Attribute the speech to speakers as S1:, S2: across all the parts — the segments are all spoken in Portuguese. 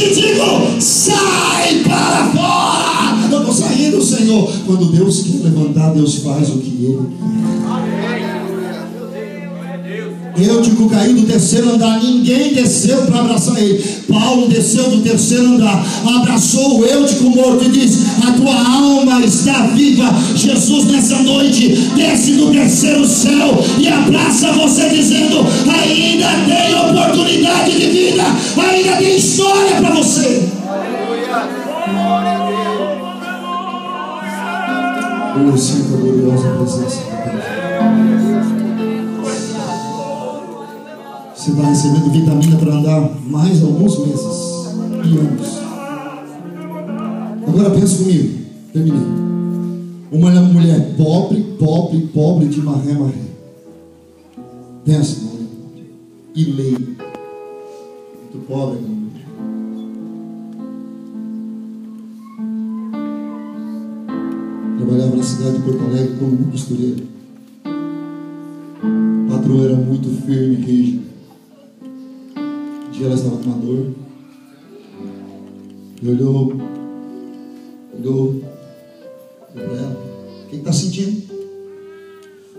S1: te digo: sai para fora. Eu estou saindo, Senhor. Quando Deus quer levantar, Deus faz o que Ele quer. Eutico caiu do terceiro andar, ninguém desceu para abraçar ele. Paulo desceu do terceiro andar, abraçou o Eutico morto e disse: a tua alma está viva. Jesus nessa noite desce do terceiro céu e abraça você dizendo: ainda tem oportunidade de vida, ainda tem história para você. Eu sinto a gloriosa presença de Deus. Você está recebendo vitamina para andar mais alguns meses e anos. Agora pensa comigo. Terminei. Uma mulher pobre de maré. Pensa, mulher. E lei. Muito pobre, meu amor. Trabalhava na cidade de Porto Alegre como costureira. O patrão era muito firme e rígido. Um dia ela estava com uma dor. E olhou para ela. O que está sentindo?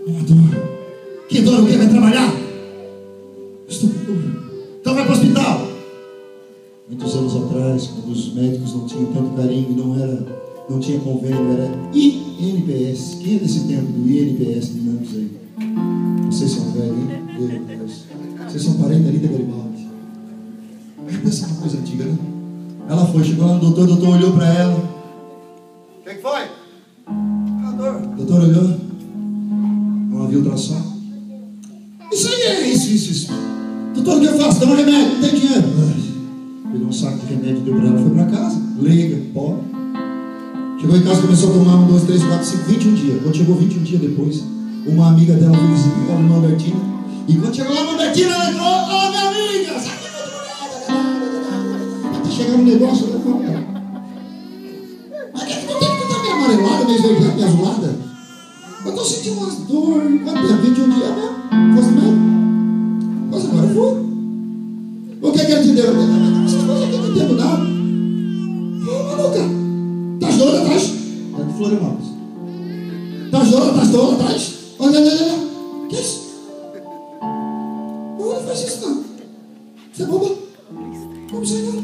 S1: Uma dor. Que dor? O que? Vai trabalhar? Estou com dor. Então vai para o hospital. Muitos anos atrás, quando os médicos não tinham tanto carinho e não tinha convênio, era INPS. Quem é desse tempo do INPS de Nantes aí? Vocês são velhos, hein? Meu Deus. Vocês são parentes ali da Garibaldi. Essa é uma coisa antiga, né? Ela foi, chegou lá no doutor, o doutor olhou para ela. O que foi? O doutor olhou. Não havia ultrassom. Isso aí é isso. Doutor, o que eu faço? Dá um remédio, não tem dinheiro. Pegou um saco de remédio, deu para ela, foi para casa. Leiga, pobre. Chegou em casa, começou a tomar 1, 2, 3, 4, 5, 21 dias. Quando chegou 21 dias depois, uma amiga dela foi visitar a irmã Albertina. E quando chegou lá, a Albertina, ela entrou: ô minha amiga, sabe que eu tô até chegar no negócio, eu falei: mas que tu tá meio amarelada, meio vermelha, meio azulada? Eu tô sentindo umas dores. Quanto tempo? 21 dias mesmo? Fosse mesmo? Mas agora eu fui. O que é que ele te deu? Essas coisas aqui não tempo não. Ô maluca, tá doida atrás? É de Florianópolis. Tá doida atrás? Olha. Que é isso? Não faz isso não. Você é boba? Vamos sair não.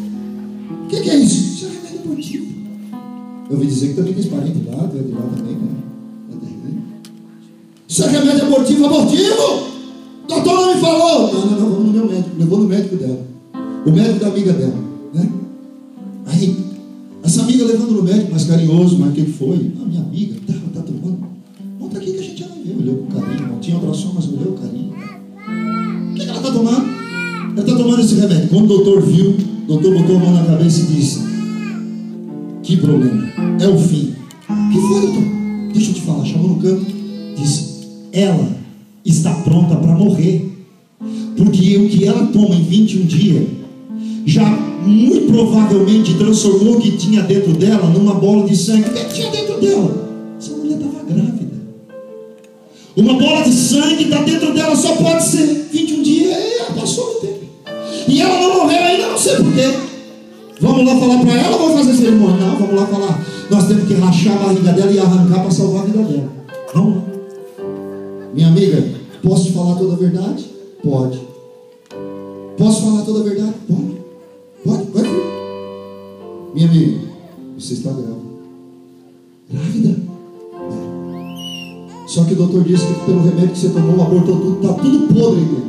S1: O que é isso? Isso é remédio esportivo. Eu ouvi dizer que também tem parente lá, tu é de lá também, né? Isso é remédio abortivo? O doutor não me falou. Não, vamos no meu médico. Levou no médico dela. O médico da amiga dela, né? Aí, essa amiga levando no médico, mais carinhoso, mas o que foi? A minha amiga, tá tomando. Conta aqui que a gente já vai ver. Olhou com carinho. Não tinha ultrassom, mas olhou com carinho. O que ela tá tomando? Ela tá tomando esse remédio. Quando o doutor viu, o doutor botou a mão na cabeça e disse: que problema? É o fim. O que foi, doutor? Deixa eu te falar. Chamou no canto. Disse: ela está pronta para morrer. Porque o que ela toma em 21 dias já muito provavelmente transformou o que tinha dentro dela numa bola de sangue. O que tinha dentro dela? Essa mulher estava grávida. Uma bola de sangue está dentro dela, só pode ser 21 dias. E ela passou o tempo. E ela não morreu ainda, não sei porquê. Vamos lá falar para ela ou vamos fazer cerimônia? Não, vamos lá falar. Nós temos que rachar a barriga dela e arrancar para salvar a vida dela. Vamos lá. Minha amiga, posso te falar toda a verdade? Pode. Posso falar toda a verdade? Pode. Vai. Minha amiga, você está grávida. Grávida? É. Só que o doutor disse que pelo remédio que você tomou, abortou tudo, está tudo podre aí.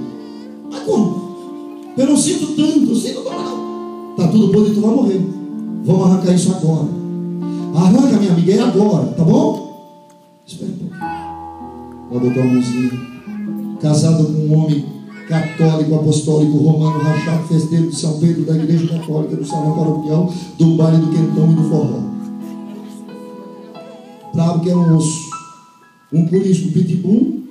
S1: Mas como? Eu não sinto tanto, não. Está tudo podre e tu vai morrer. Vamos arrancar isso agora. Arranca, minha amiga, é agora, tá bom? Espera um pouquinho. Ela botou a mãozinha. Casado com um homem católico, apostólico, romano, rachado, festeiro de São Pedro, da igreja católica, do salão paroquial, do baile do quentão e do forró. Bravo que era um osso. Um curisco, um pitbull.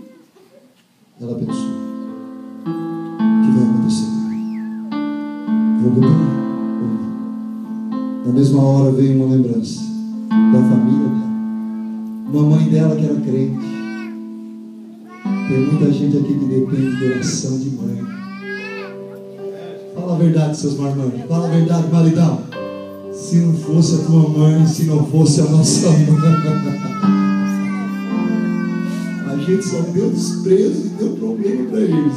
S1: Ela pensou: o que vai acontecer? Vou ganhar. Na mesma hora veio uma lembrança da família dela. Uma mãe dela que era crente. Tem muita gente aqui que depende de oração de mãe. Fala a a verdade, seus marmanjos. Fala a verdade, maridão. Se não fosse a tua mãe, se não fosse a nossa mãe. A gente só deu desprezo e deu problema para eles.